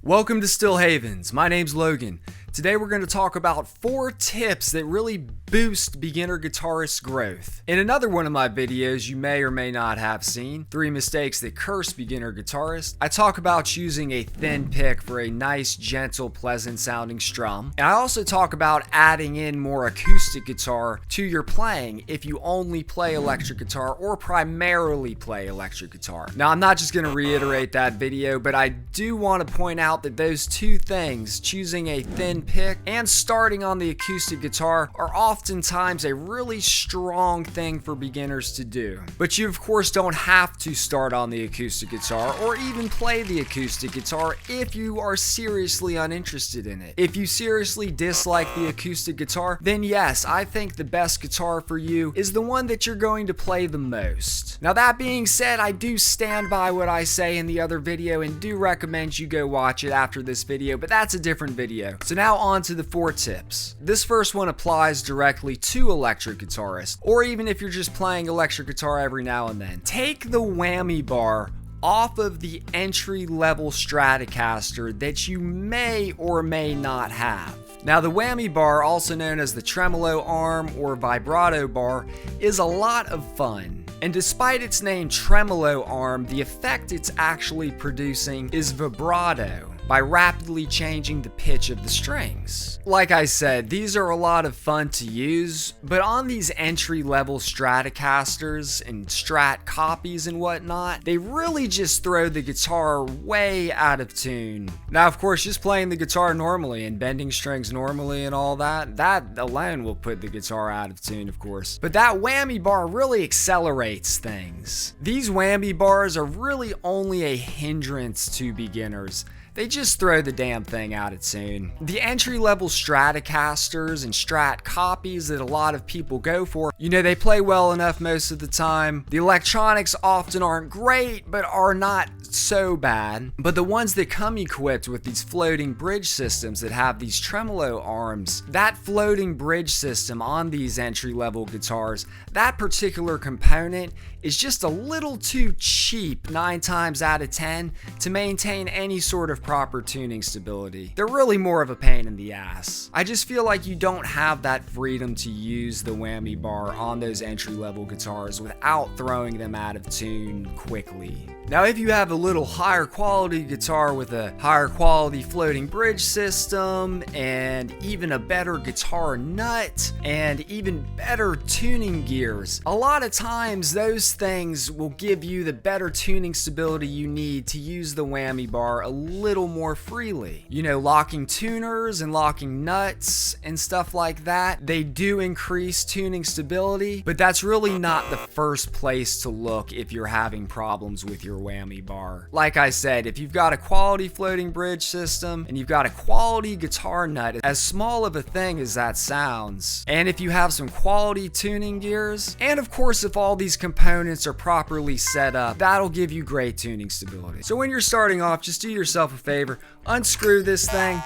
Welcome to Still Havens. My name's Logan. Today we're going to talk about 4 tips that really boost beginner guitarist growth. In another one of my videos you may or may not have seen, 3 mistakes that curse beginner guitarists, I talk about choosing a thin pick for a nice, gentle, pleasant sounding strum. And I also talk about adding in more acoustic guitar to your playing if you only play electric guitar or primarily play electric guitar. Now I'm not just going to reiterate that video, but I do want to point out that those 2 things, choosing a thin pick and starting on the acoustic guitar, are oftentimes a really strong thing for beginners to do. But you of course don't have to start on the acoustic guitar or even play the acoustic guitar if you are seriously uninterested in it. If you seriously dislike the acoustic guitar, then yes, I think the best guitar for you is the one that you're going to play the most. Now that being said, I do stand by what I say in the other video and do recommend you go watch it after this video, but that's a different video. So now on to the 4 tips. This first one applies directly to electric guitarists, or even if you're just playing electric guitar every now and then. Take the whammy bar off of the entry-level Stratocaster that you may or may not have. Now the whammy bar, also known as the tremolo arm or vibrato bar, is a lot of fun. And despite its name tremolo arm, the effect it's actually producing is vibrato by rapidly changing the pitch of the strings. Like I said, these are a lot of fun to use, but on these entry-level Stratocasters and Strat copies and whatnot, they really just throw the guitar way out of tune. Now of course, just playing the guitar normally and bending strings normally and all that alone will put the guitar out of tune, of course. But that whammy bar really accelerates things. These whammy bars are really only a hindrance to beginners. They just throw the damn thing out of tune. The entry-level Stratocasters and Strat copies that a lot of people go for, they play well enough most of the time. The electronics often aren't great, but are not so bad. But the ones that come equipped with these floating bridge systems that have these tremolo arms, that floating bridge system on these entry-level guitars, that particular component is just a little too cheap 9 times out of 10 to maintain any sort of proper tuning stability. They're really more of a pain in the ass. I just feel like you don't have that freedom to use the whammy bar on those entry-level guitars without throwing them out of tune quickly. Now if you have a little higher quality guitar with a higher quality floating bridge system and even a better guitar nut and even better tuning gears, a lot of times those things will give you the better tuning stability you need to use the whammy bar a little more freely. Locking tuners and locking nuts and stuff like that, they do increase tuning stability, but that's really not the first place to look if you're having problems with your whammy bar. Like I said, if you've got a quality floating bridge system and you've got a quality guitar nut, as small of a thing as that sounds, and if you have some quality tuning gears, and of course if all these components are properly set up, that'll give you great tuning stability. So when you're starting off, just do yourself a favor, unscrew this thing,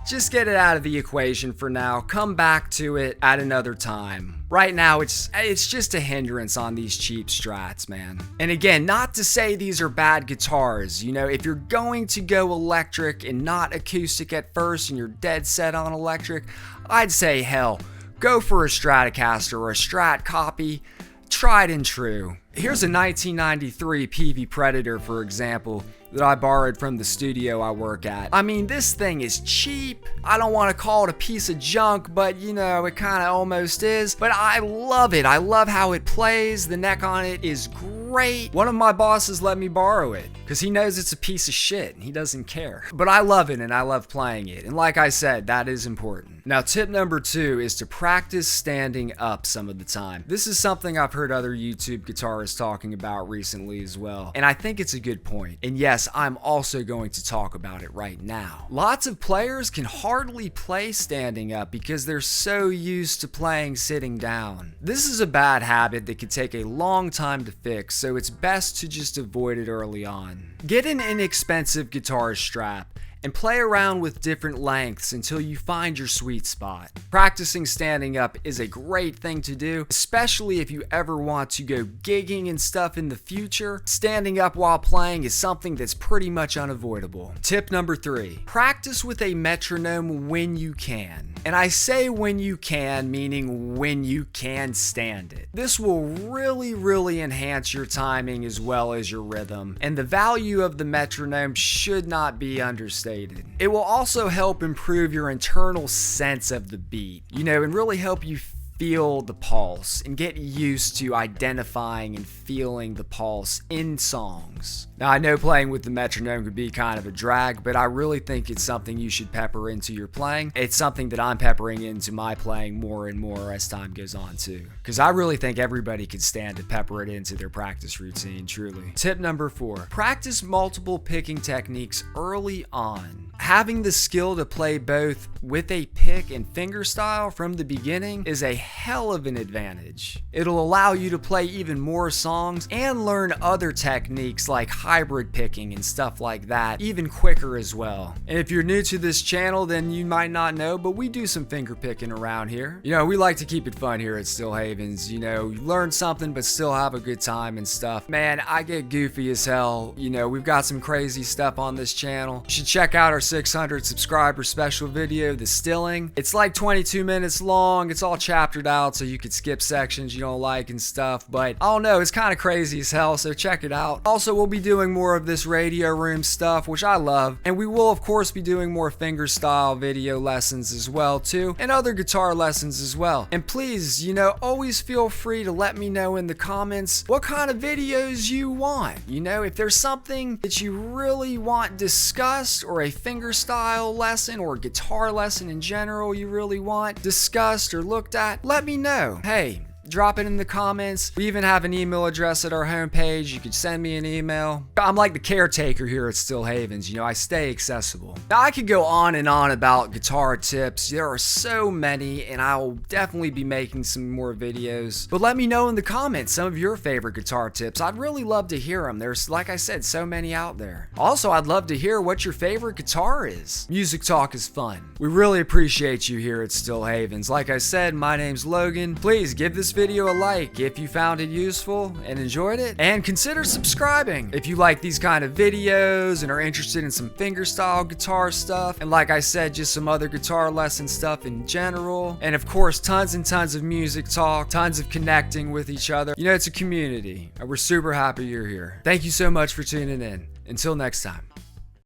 just get it out of the equation for now, come back to it at another time. Right now, it's just a hindrance on these cheap Strats, man. And again, not to say these are bad guitars. If you're going to go electric and not acoustic at first and you're dead set on electric, I'd say hell, go for a Stratocaster or a Strat copy, tried and true. Here's a 1993 Peavey Predator, for example, that I borrowed from the studio I work at. I mean, this thing is cheap. I don't want to call it a piece of junk, but it kind of almost is. But I love it. I love how it plays. The neck on it is great. One of my bosses let me borrow it because he knows it's a piece of shit and he doesn't care. But I love it and I love playing it. And like I said, that is important. Now, tip number 2 is to practice standing up some of the time. This is something I've heard other YouTube guitarists talking about recently as well. And I think it's a good point. And yes, I'm also going to talk about it right now. Lots of players can hardly play standing up because they're so used to playing sitting down. This is a bad habit that could take a long time to fix, so it's best to just avoid it early on. Get an inexpensive guitar strap and play around with different lengths until you find your sweet spot. Practicing standing up is a great thing to do, especially if you ever want to go gigging and stuff in the future. Standing up while playing is something that's pretty much unavoidable. Tip number 3, practice with a metronome when you can. And I say when you can, meaning when you can stand it. This will really enhance your timing as well as your rhythm, and the value of the metronome should not be understated. It will also help improve your internal sense of the beat, and really help you feel the pulse and get used to identifying and feeling the pulse in songs. Now, I know playing with the metronome could be kind of a drag, but I really think it's something you should pepper into your playing. It's something that I'm peppering into my playing more and more as time goes on too, because I really think everybody could stand to pepper it into their practice routine, truly. Tip number 4, practice multiple picking techniques early on. Having the skill to play both with a pick and fingerstyle from the beginning is a hell of an advantage. It'll allow you to play even more songs and learn other techniques like hybrid picking and stuff like that even quicker as well. And if you're new to this channel, then you might not know, but we do some finger picking around here. We like to keep it fun here at Still Havens. You learn something but still have a good time and stuff. Man, I get goofy as hell. We've got some crazy stuff on this channel. You should check out our 600 subscriber special video, The Stilling. It's like 22 minutes long. It's all chaptered out so you could skip sections you don't like and stuff, but I don't know, it's kind of crazy as hell, so check it out. Also, we'll be doing more of this radio room stuff, which I love, and we will of course be doing more fingerstyle video lessons as well too, and other guitar lessons as well. And please, always feel free to let me know in the comments what kind of videos you want. If there's something that you really want discussed, or a fingerstyle lesson or guitar lesson in general you really want discussed or looked at, let me know. Hey, drop it in the comments. We even have an email address at our homepage. You can send me an email. I'm like the caretaker here at Still Havens. I stay accessible. Now, I could go on and on about guitar tips. There are so many, and I'll definitely be making some more videos. But let me know in the comments some of your favorite guitar tips. I'd really love to hear them. There's, like I said, so many out there. Also, I'd love to hear what your favorite guitar is. Music talk is fun. We really appreciate you here at Still Havens. Like I said, my name's Logan. Please give this video a like if you found it useful and enjoyed it, and consider subscribing if you like these kind of videos and are interested in some fingerstyle guitar stuff, and like I said, just some other guitar lesson stuff in general, and of course tons and tons of music talk, tons of connecting with each other. It's a community, and we're super happy you're here. Thank you so much for tuning in. Until next time.